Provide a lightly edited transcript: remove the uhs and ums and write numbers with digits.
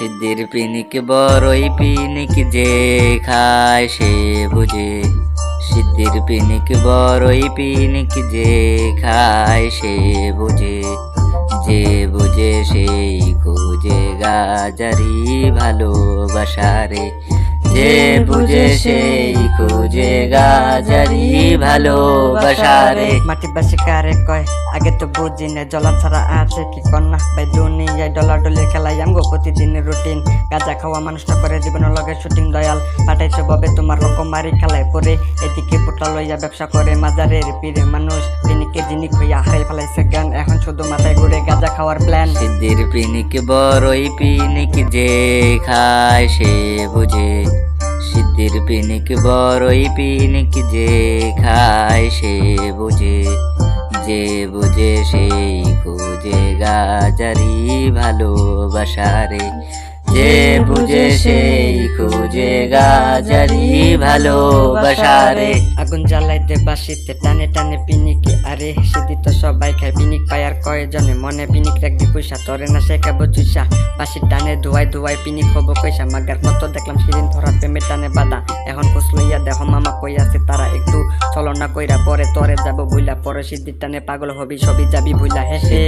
সিদ্ধির পিনিক বড়ই পিনিক যে খায় সে বুঝে। সিদ্ধির পিনিক বড়ই পিনিক যে খায় সে বুঝে। যে বুঝে সেই খুঁজে গাজারি ভালোবাসারে। যে বুঝে সেই খুঁজে গাজারি ভালোবাসারে। মাটি বাসি কারে কয় আগে তো বুঝি না, জলা ছাড়া আছে কি কন্যা ভাই দুনিয়ায় ডলাডলি খেলাই আমগো প্রতিদিনের রুটিন। গাঁজা খাওয়া মানুষটা করে জীবন লগে শুটিং দয়াল পাঠাইছে ববে তোমার রকমারি খেলায় পরে। এদিকে পুটলা লইয়া ব্যবসা করে মাজারের পীরে মানুষ, পিনিকে জিনিক হইয়া হারাই ফেলাইছে জ্ঞান, এখন শুধু মাথায় ঘুরে গাঁজা খাওয়ার প্ল্যান। সিদ্ধির পিনিক বড়ই পিনিক যে খায় সে বুঝে। সিদ্ধির পিনিক বড়ই পিনিক যে খায় সে বুঝে। যে বুঝে সেই খুঁজে গাজারি ভালোবাসারে। যে বুঝে সেই খুঁজে গাজারি ভালোবাসারে। আগুন জ্বালাইতে বাসিতে টানে টানে পিনিকে আরে সিদ্ধি তো সবাই খায় পিনিক পায় আর কয়জনে মনে পিনিক রাখবি পয়সা তরে না শেখাবো চুইসা। বাসির টানে ধোয়াই ধোয়াই পিনিক হবো কইসা মাগার কত দেখলাম সেদিন ধরা প্রেমের টানে বাধা। এখন খোঁজ লইয়া দেখো মামা কই আছে তারা একটু চলো না কইরা পরে তরে যাবো ভুইলা। পরে সিদ্ধির টানে পাগল হবি সবই যাবি ভুইলা। হে হে।